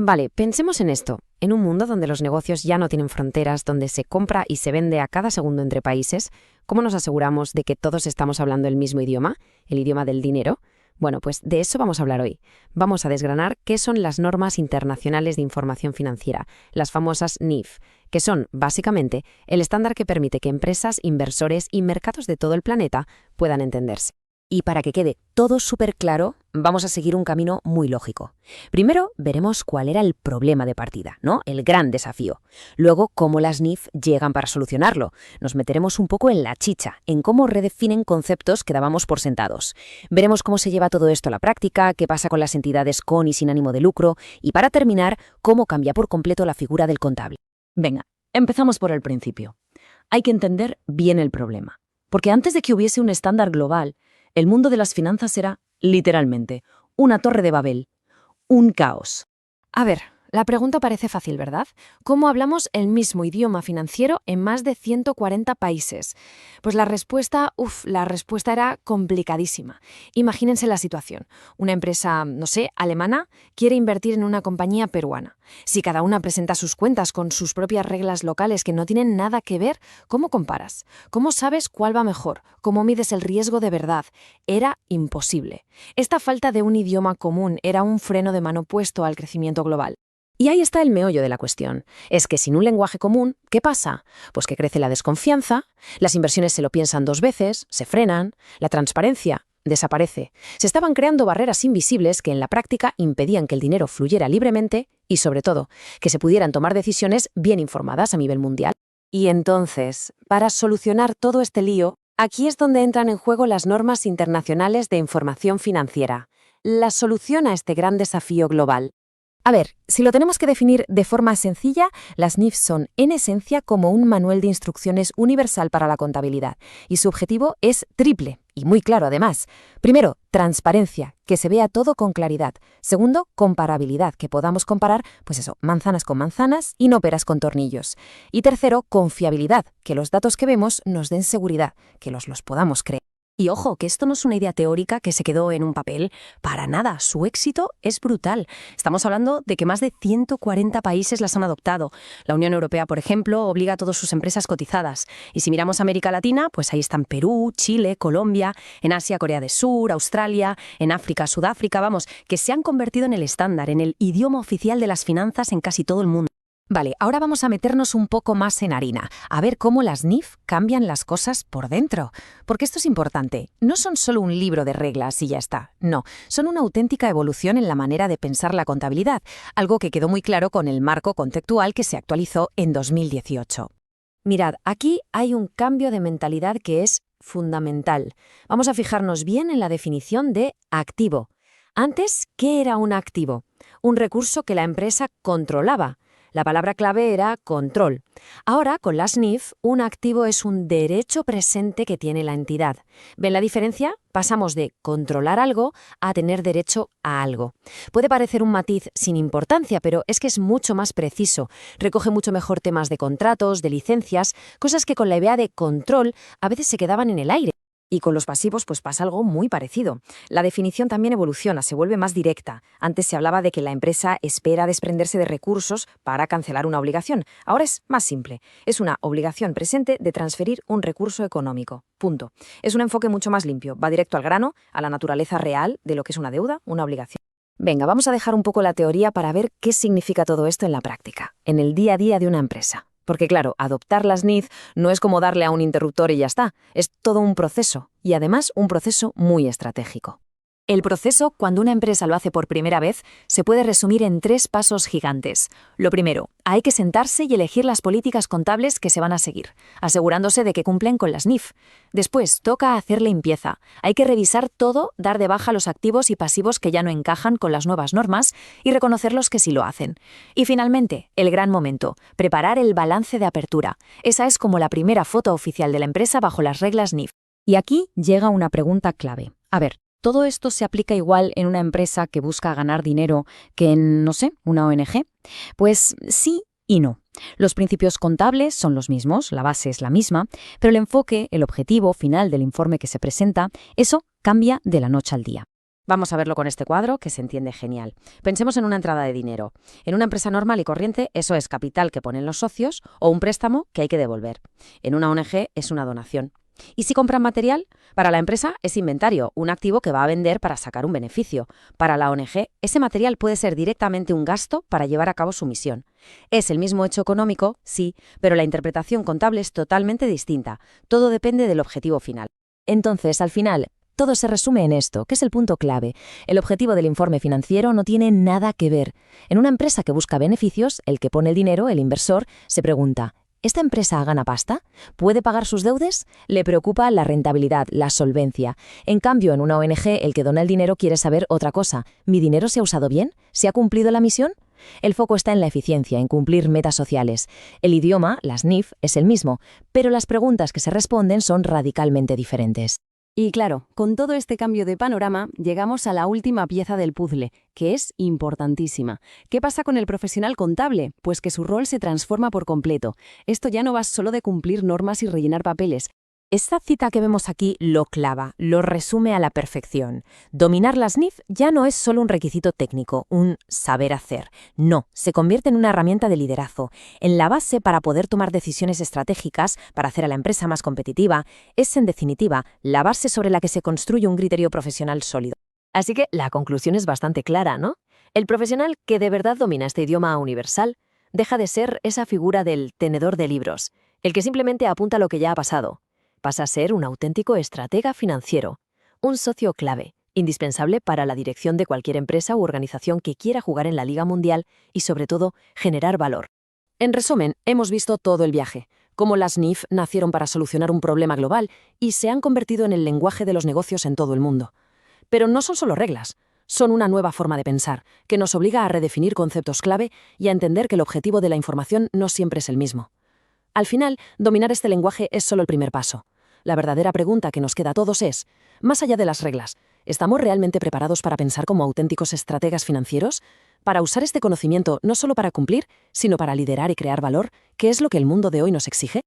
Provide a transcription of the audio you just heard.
Vale, pensemos en esto. En un mundo donde los negocios ya no tienen fronteras, donde se compra y se vende a cada segundo entre países, ¿cómo nos aseguramos de que todos estamos hablando el mismo idioma, el idioma del dinero? Bueno, pues de eso vamos a hablar hoy. Vamos a desgranar qué son las normas internacionales de información financiera, las famosas NIF, que son, básicamente, el estándar que permite que empresas, inversores y mercados de todo el planeta puedan entenderse. Y para que quede todo súper claro, vamos a seguir un camino muy lógico. Primero, veremos cuál era el problema de partida, ¿no? El gran desafío. Luego, cómo las NIF llegan para solucionarlo. Nos meteremos un poco en la chicha, en cómo redefinen conceptos que dábamos por sentados. Veremos cómo se lleva todo esto a la práctica, qué pasa con las entidades con y sin ánimo de lucro, y para terminar, cómo cambia por completo la figura del contable. Venga, empezamos por el principio. Hay que entender bien el problema. Porque antes de que hubiese un estándar global, el mundo de las finanzas era, literalmente, una torre de Babel, un caos. A ver, la pregunta parece fácil, ¿verdad? ¿Cómo hablamos el mismo idioma financiero en más de 140 países? Pues la respuesta era complicadísima. Imagínense la situación. Una empresa, no sé, alemana, quiere invertir en una compañía peruana. Si cada una presenta sus cuentas con sus propias reglas locales que no tienen nada que ver, ¿cómo comparas? ¿Cómo sabes cuál va mejor? ¿Cómo mides el riesgo de verdad? Era imposible. Esta falta de un idioma común era un freno de mano puesto al crecimiento global. Y ahí está el meollo de la cuestión. Es que sin un lenguaje común, ¿qué pasa? Pues que crece la desconfianza, las inversiones se lo piensan 2 veces, se frenan, la transparencia desaparece. Se estaban creando barreras invisibles que en la práctica impedían que el dinero fluyera libremente y, sobre todo, que se pudieran tomar decisiones bien informadas a nivel mundial. Y entonces, para solucionar todo este lío, aquí es donde entran en juego las normas internacionales de información financiera, la solución a este gran desafío global. A ver, si lo tenemos que definir de forma sencilla, las NIF son, en esencia, como un manual de instrucciones universal para la contabilidad, y su objetivo es triple, y muy claro además. Primero, transparencia, que se vea todo con claridad. Segundo, comparabilidad, que podamos comparar, manzanas con manzanas y no peras con tornillos. Y tercero, confiabilidad, que los datos que vemos nos den seguridad, que los podamos creer. Y ojo, que esto no es una idea teórica que se quedó en un papel. Para nada, su éxito es brutal. Estamos hablando de que más de 140 países las han adoptado. La Unión Europea, por ejemplo, obliga a todas sus empresas cotizadas. Y si miramos a América Latina, pues ahí están Perú, Chile, Colombia, en Asia, Corea del Sur, Australia, en África, Sudáfrica, que se han convertido en el estándar, en el idioma oficial de las finanzas en casi todo el mundo. Vale, ahora vamos a meternos un poco más en harina, a ver cómo las NIF cambian las cosas por dentro. Porque esto es importante, no son solo un libro de reglas y ya está, no, son una auténtica evolución en la manera de pensar la contabilidad, algo que quedó muy claro con el marco conceptual que se actualizó en 2018. Mirad, aquí hay un cambio de mentalidad que es fundamental. Vamos a fijarnos bien en la definición de activo. Antes, ¿qué era un activo? Un recurso que la empresa controlaba. La palabra clave era control. Ahora, con las NIF, un activo es un derecho presente que tiene la entidad. ¿Ven la diferencia? Pasamos de controlar algo a tener derecho a algo. Puede parecer un matiz sin importancia, pero es que es mucho más preciso. Recoge mucho mejor temas de contratos, de licencias, cosas que con la idea de control a veces se quedaban en el aire. Y con los pasivos pues pasa algo muy parecido. La definición también evoluciona, se vuelve más directa. Antes se hablaba de que la empresa espera desprenderse de recursos para cancelar una obligación. Ahora es más simple. Es una obligación presente de transferir un recurso económico. Punto. Es un enfoque mucho más limpio. Va directo al grano, a la naturaleza real de lo que es una deuda, una obligación. Venga, vamos a dejar un poco la teoría para ver qué significa todo esto en la práctica, en el día a día de una empresa. Porque claro, adoptar las NIF no es como darle a un interruptor y ya está, es todo un proceso, y además un proceso muy estratégico. El proceso, cuando una empresa lo hace por primera vez, se puede resumir en 3 pasos gigantes. Lo primero, hay que sentarse y elegir las políticas contables que se van a seguir, asegurándose de que cumplen con las NIF. Después, toca hacer limpieza. Hay que revisar todo, dar de baja los activos y pasivos que ya no encajan con las nuevas normas y reconocer los que sí lo hacen. Y finalmente, el gran momento, preparar el balance de apertura. Esa es como la primera foto oficial de la empresa bajo las reglas NIF. Y aquí llega una pregunta clave. A ver, ¿todo esto se aplica igual en una empresa que busca ganar dinero que en, una ONG? Pues sí y no. Los principios contables son los mismos, la base es la misma, pero el enfoque, el objetivo final del informe que se presenta, eso cambia de la noche al día. Vamos a verlo con este cuadro, que se entiende genial. Pensemos en una entrada de dinero. En una empresa normal y corriente, eso es capital que ponen los socios o un préstamo que hay que devolver. En una ONG es una donación. ¿Y si compran material? Para la empresa es inventario, un activo que va a vender para sacar un beneficio. Para la ONG, ese material puede ser directamente un gasto para llevar a cabo su misión. Es el mismo hecho económico, sí, pero la interpretación contable es totalmente distinta. Todo depende del objetivo final. Entonces, al final, todo se resume en esto, que es el punto clave. El objetivo del informe financiero no tiene nada que ver. En una empresa que busca beneficios, el que pone el dinero, el inversor, se pregunta: ¿esta empresa gana pasta? ¿Puede pagar sus deudas? Le preocupa la rentabilidad, la solvencia. En cambio, en una ONG, el que dona el dinero quiere saber otra cosa. ¿Mi dinero se ha usado bien? ¿Se ha cumplido la misión? El foco está en la eficiencia, en cumplir metas sociales. El idioma, las NIF, es el mismo, pero las preguntas que se responden son radicalmente diferentes. Y claro, con todo este cambio de panorama, llegamos a la última pieza del puzzle, que es importantísima. ¿Qué pasa con el profesional contable? Pues que su rol se transforma por completo. Esto ya no va solo de cumplir normas y rellenar papeles. Esta cita que vemos aquí lo clava, lo resume a la perfección. Dominar las NIF ya no es solo un requisito técnico, un saber hacer. No, se convierte en una herramienta de liderazgo, en la base para poder tomar decisiones estratégicas, para hacer a la empresa más competitiva. Es, en definitiva, la base sobre la que se construye un criterio profesional sólido. Así que la conclusión es bastante clara, ¿no? El profesional que de verdad domina este idioma universal deja de ser esa figura del tenedor de libros, el que simplemente apunta lo que ya ha pasado. Pasa a ser un auténtico estratega financiero, un socio clave, indispensable para la dirección de cualquier empresa u organización que quiera jugar en la Liga Mundial y, sobre todo, generar valor. En resumen, hemos visto todo el viaje, cómo las NIF nacieron para solucionar un problema global y se han convertido en el lenguaje de los negocios en todo el mundo. Pero no son solo reglas, son una nueva forma de pensar, que nos obliga a redefinir conceptos clave y a entender que el objetivo de la información no siempre es el mismo. Al final, dominar este lenguaje es solo el primer paso. La verdadera pregunta que nos queda a todos es, más allá de las reglas, ¿estamos realmente preparados para pensar como auténticos estrategas financieros? Para usar este conocimiento no solo para cumplir, sino para liderar y crear valor, que es lo que el mundo de hoy nos exige.